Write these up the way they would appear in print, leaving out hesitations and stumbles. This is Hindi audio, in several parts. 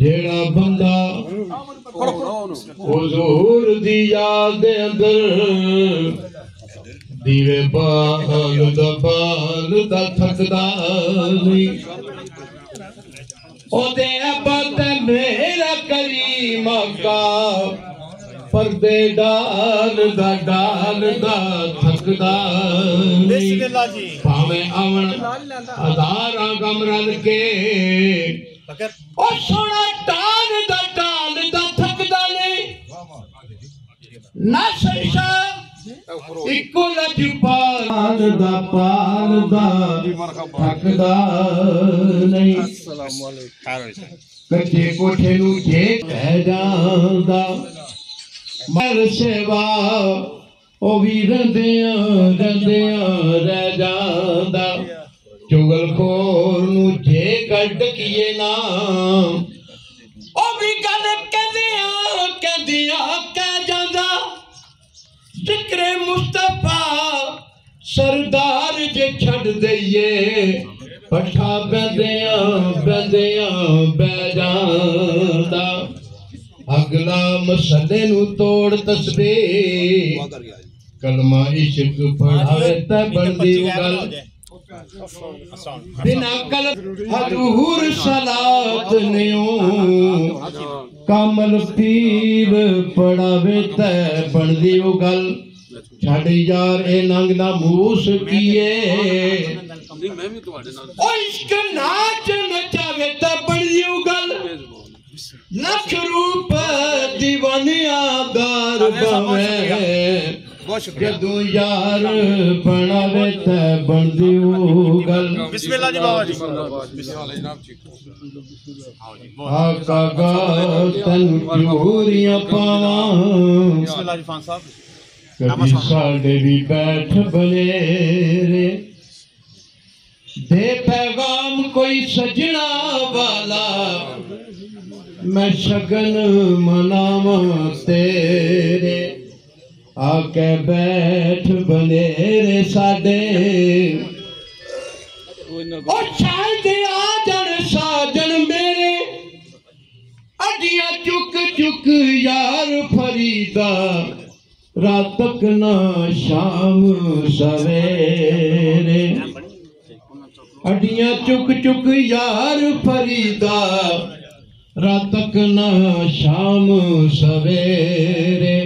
जेड़ा बंदा हुजूर दी याद दे अंदर दीवे बाल दा थकदा नहीं ओदे अब्बा मेरा करीम का पर्दे डाल दा थकदा भावे आवन हजारा गम रल के ओ सोना डाल दा थकदा नहीं ना संशा इको लज पाल दा थकदा नहीं कच्चे कोठे नू जे कह जांदा मर सेवा ओ भी रंदियां रह जांदा चुगलखोर नू जे गड्ड किए ना ओ भी गल कहदियां कह जांदा जिक्रे मुस्तफा सरदार जे छड़ दईए पठा बंदियां बह जांदा अगला मसले नू तोड़ तस्बीह कलमा इश्क पढ़ावे ते बनदी गल बिना कल हजूर सलात नेओ कामल पीर पढ़ावे ते बनदी गल छड़ यार ए नंग दा मूस किए ओ इश्क नाच नचावे ते बनदी गल लख रूप दीवानिया गार बावे जदू यार बनावे ते बनदी गल बिस्मिल्लाह जी बाबा जी आका गा तन चूरियां पावा बिस्मिल्लाह जी खान साहब कभी साडे भी बैठ बने रे दे पैगाम कोई सजना वाला मैं शगन मनावा तेरे आके बैठ बने रे साडे ओ शायद आ जान साजन मेरे अडियां चुक यार फरीदा रात तक ना शाम सवेरे अडियां चुक यार फरीदा रात तक ना शाम सवेरे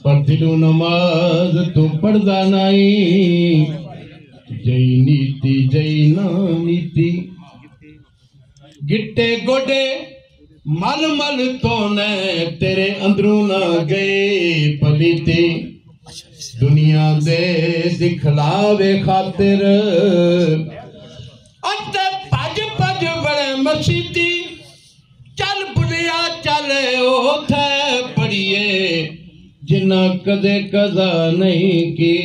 पर दिलों नमाज तू पढ़दा नहीं जई नीति जई ना नीति गिट्टे गोडे मल तो ने तेरे अंदरों ना गए पलीती दुनिया दे दिखलावे खातिर अंते भज बड़े मसीती चल बुलिया चल ओथे पढ़िए जिन्ना कदे कदा नहीं की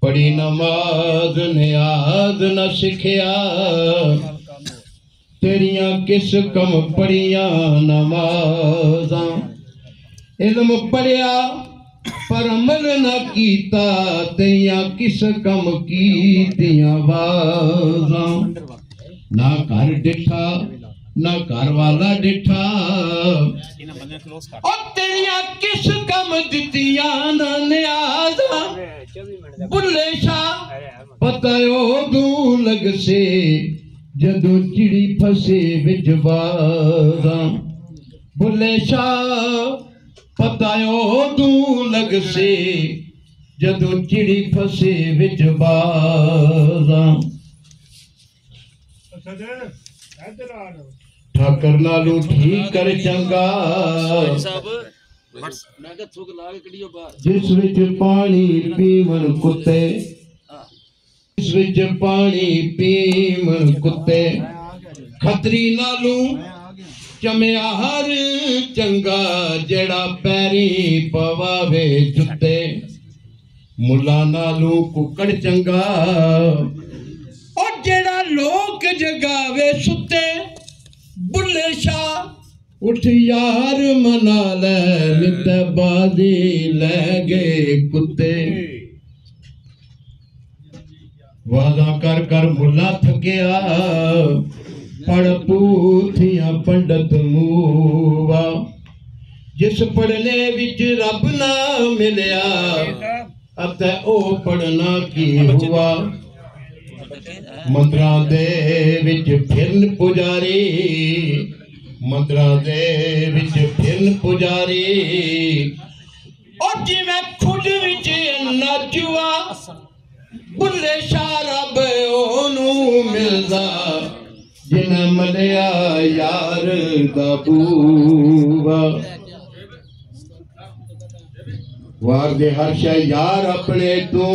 पढ़ी नमाज नियाज न सिखिया तेरिया किस कम पढ़िया नमाजा इल्म पढ़िया पर अमल न कीता तेरिया किस कम कीतियां वाजा ना घर डिठा ना घर वाला डिठा और तेरिया किस कम दितिया ना न्याजा बुल्ले शाह पता ओदू लग से जदू चिड़ी फसे विच बाजा बुल्ले शाह पता ओदू लग से जदू चिड़ी फसे विच बाजा ठाकर नालू ठीक कर चंगा जिस विच पानी पीवन कुत्ते जिस विच पानी पीवन कुत्ते खतरी नालू चमियार चंगा जेड़ा पैरी पवावे जुत्ते मुला नालू कुकड़ चंगा और जेड़ा लोक जगावे सुते बुल्ले शाह उठ यार मना ले नित बाजी ले गए कुत्ते वादा कर कर मुला थकिया पढ़ पूथियां पंडित मूवा जिस पढ़ने विच रब ना मिलिया अते ओ पढ़ना की हुआ मंदरा दे विच फिरन पुजारी मंदरा दे विच फिरन पुजारी और जिवें खुद विच नचुआ बुल्ले शाह रब ओनू मिलदा जिन्हें मलिया यार दा बूवा वार दे हर शै यार अपने तू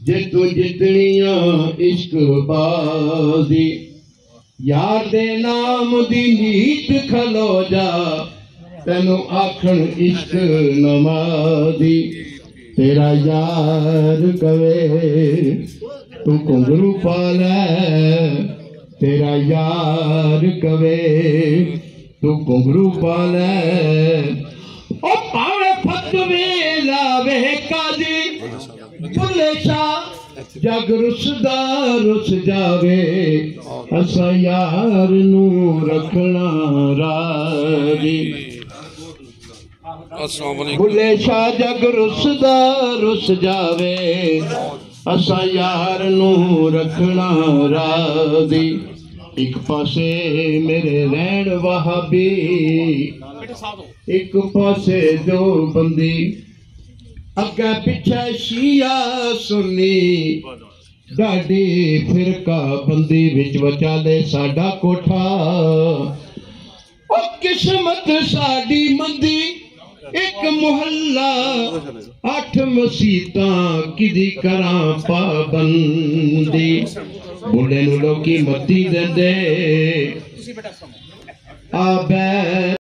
जे तू जितनिया इश्क बाजी यार दे नाम दी नीत खलो जा तेनू आखन इश्क नमाजी तेरा यार कवे तू घुंघरू पा ले तेरा यार कवे तू घुंघरू पा ले ओ पावे फतवे लावे काजी बुल्ले शाह जग रुसदा रुस जावे असा यार नू रखना राजी बुल्ले शाह जग रुसदा रुस जावे असा यार नू रखना राजी एक पासे मेरे रैन वहाबी एक पासे जो बंदी अगे पिछे शिया सुन्नी डाडी फिरका बंदी विच वचाले साडा कोठा ओ किस्मत साडी मंदी एक मुहल्ला 8 मसीतां किदी करा पाबंदी बुढ़े नू लोकी मती देंदे आ